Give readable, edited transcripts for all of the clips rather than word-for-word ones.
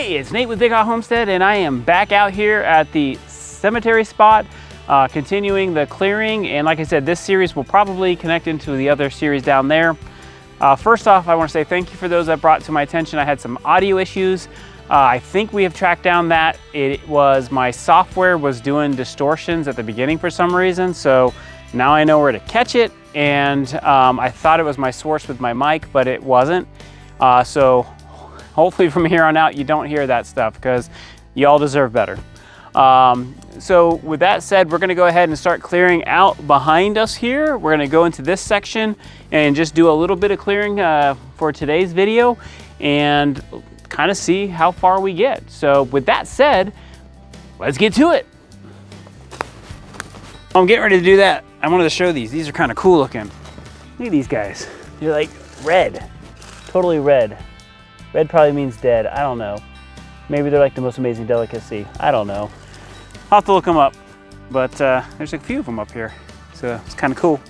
Hey, it's Nate with Big Hot Homestead, and I am back out here at the cemetery spot, continuing the clearing. And like I said, this series will probably connect into the other series down there. First off, I want to say thank you for those that brought to my attention. I had some audio issues. I think we have tracked down that. It was my software was doing distortions at the beginning for some reason, so now I know where to catch it. And I thought it was my source with my mic, but it wasn't. So hopefully from here on out you don't hear that stuff, because y'all deserve better. So with that said, we're gonna go ahead and start clearing out behind us here. We're gonna go into this section and just do a little bit of clearing for today's video and kind of see how far we get. So with that said, let's get to it. I'm getting ready to do that. I wanted to show these. These are kind of cool looking. Look at these guys. They're like red, totally red. Red probably means dead. I don't know. Maybe they're like the most amazing delicacy. I don't know. I'll have to look them up. But there's a few of them up here. So it's kind of cool.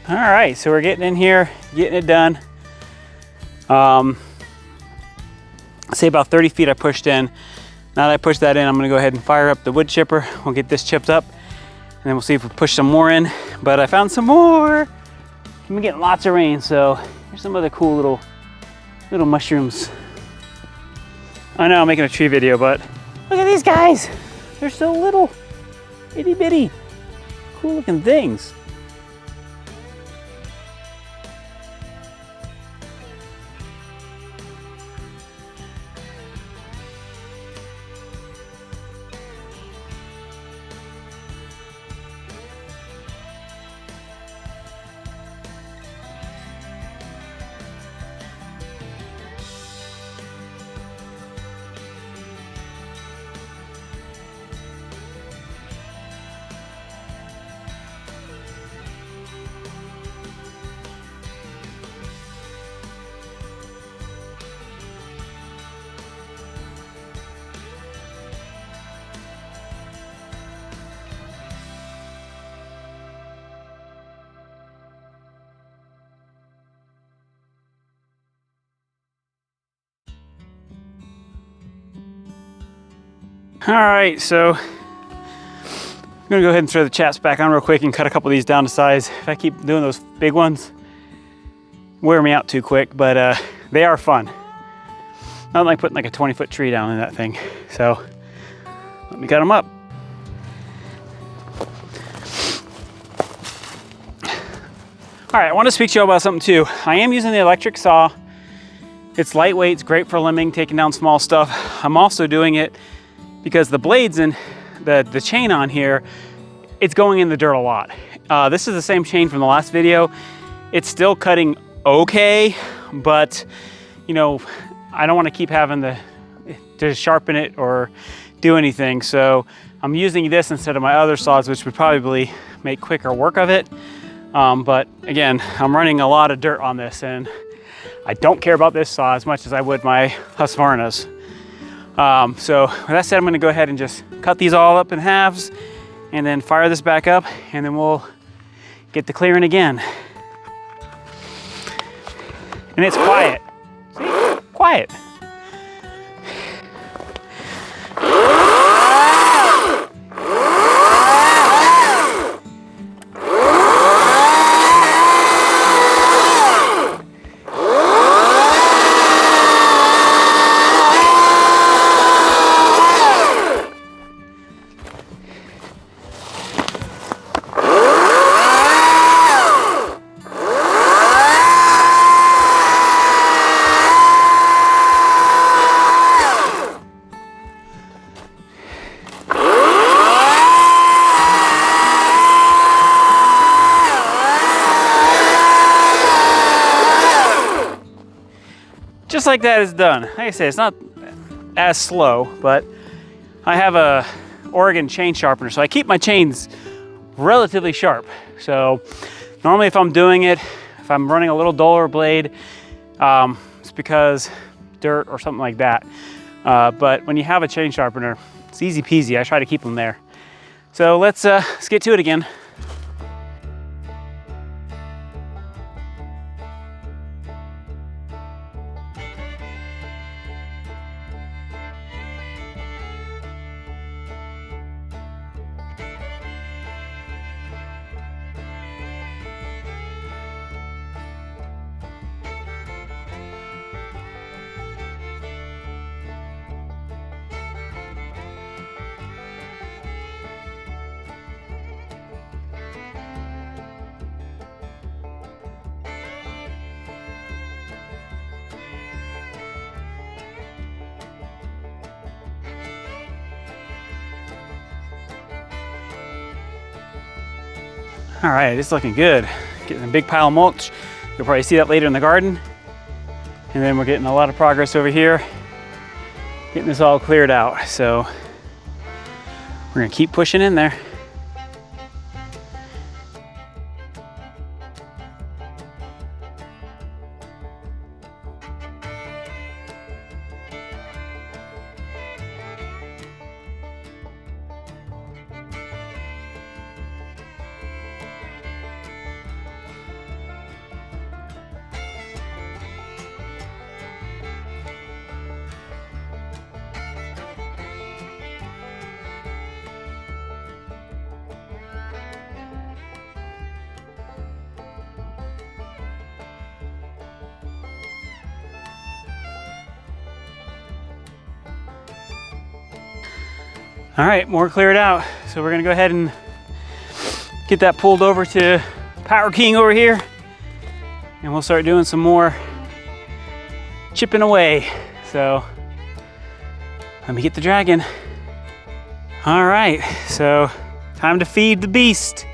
All right, so we're getting in here, getting it done. Say about 30 feet I pushed in. Now that I pushed that in, I'm gonna go ahead and fire up the wood chipper. We'll get this chipped up, and then we'll see if we push some more in. But I found some more. I'm getting lots of rain, so here's some other cool little mushrooms. I know I'm making a tree video, but look at these guys. They're so little, itty bitty, cool looking things. All right, so I'm gonna go ahead and throw the chaps back on real quick and cut a couple of these down to size. If I keep doing those big ones, wear me out too quick, but they are fun. Not like putting like a 20-foot tree down in that thing. So let me cut them up. All right, I want to speak to you about something too. I am using the electric saw. It's lightweight, it's great for limbing, taking down small stuff. I'm also doing it because the blades and the chain on here, it's going in the dirt a lot. This is the same chain from the last video. It's still cutting okay, but you know, I don't want to keep having to sharpen it or do anything. So I'm using this instead of my other saws, which would probably make quicker work of it. But again, I'm running a lot of dirt on this, and I don't care about this saw as much as I would my Husqvarna's. So with that said, I'm gonna go ahead and just cut these all up in halves and then fire this back up, and then we'll get the clearing again. And it's quiet. See? Quiet. just like that is done. Like I say, it's not as slow, but I have a Oregon chain sharpener, so I keep my chains relatively sharp. So normally if I'm doing it, if I'm running a little duller blade, it's because dirt or something like that. But when you have a chain sharpener, it's easy peasy. I try to keep them there. So let's get to it again. All right, it's looking good. Getting a big pile of mulch. You'll probably see that later in the garden. And then we're getting a lot of progress over here, getting this all cleared out. So we're gonna keep pushing in there. All right, more cleared out. So we're gonna go ahead and get that pulled over to Power King over here, and we'll start doing some more chipping away. So let me get the dragon. All right, so time to feed the beast.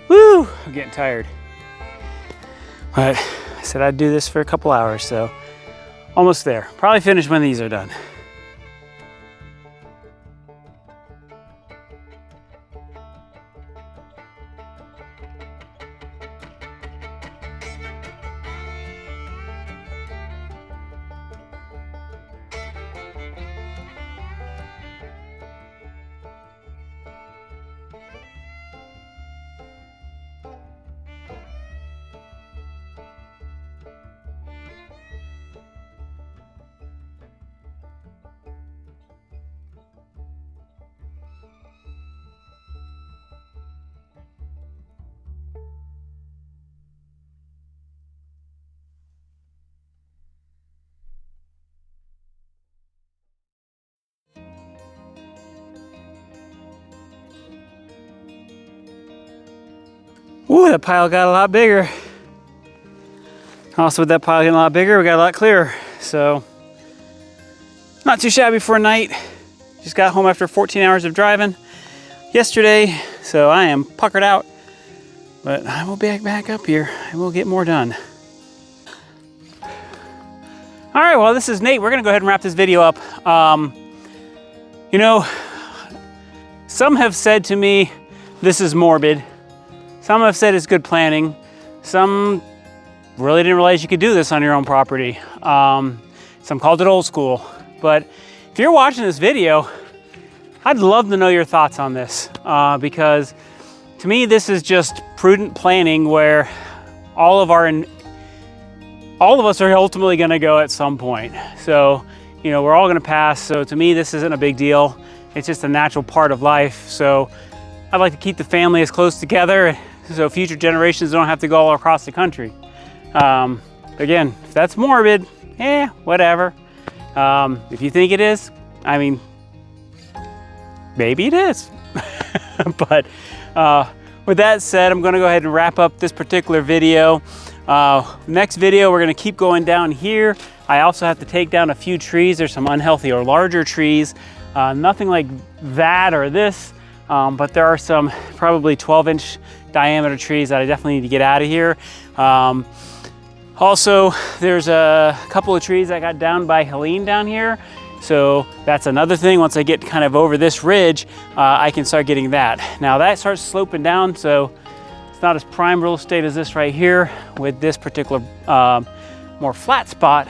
Woo, I'm getting tired. But I said I'd do this for a couple hours, so almost there. Probably finish when these are done. Ooh, that pile got a lot bigger. Also with that pile getting a lot bigger, we got a lot clearer. So, not too shabby for a night. Just got home after 14 hours of driving yesterday, so I am puckered out. But I will be back up here and we'll get more done. All right, well, this is Nate. We're gonna go ahead and wrap this video up. You know, some have said to me, this is morbid. Some have said it's good planning. Some really didn't realize you could do this on your own property. Some called it old school. But if you're watching this video, I'd love to know your thoughts on this because to me, this is just prudent planning where all of us are ultimately gonna go at some point. So, you know, we're all gonna pass. So to me, this isn't a big deal. It's just a natural part of life. So I'd like to keep the family as close together so future generations don't have to go all across the country. Again, if that's morbid, whatever. If you think it is, I mean, maybe it is. But with that said, I'm gonna go ahead and wrap up this particular video. Next video, we're gonna keep going down here. I also have to take down a few trees. There's some unhealthy or larger trees. Nothing like that or this, but there are some probably 12-inch diameter trees that I definitely need to get out of here. Also, there's a couple of trees I got down by Helene down here. So that's another thing. Once I get kind of over this ridge, I can start getting that. Now that starts sloping down, so it's not as prime real estate as this right here with this particular more flat spot,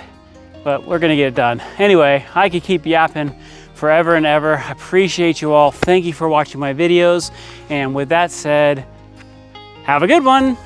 but we're gonna get it done. Anyway, I could keep yapping forever and ever. I appreciate you all. Thank you for watching my videos. And with that said, have a good one.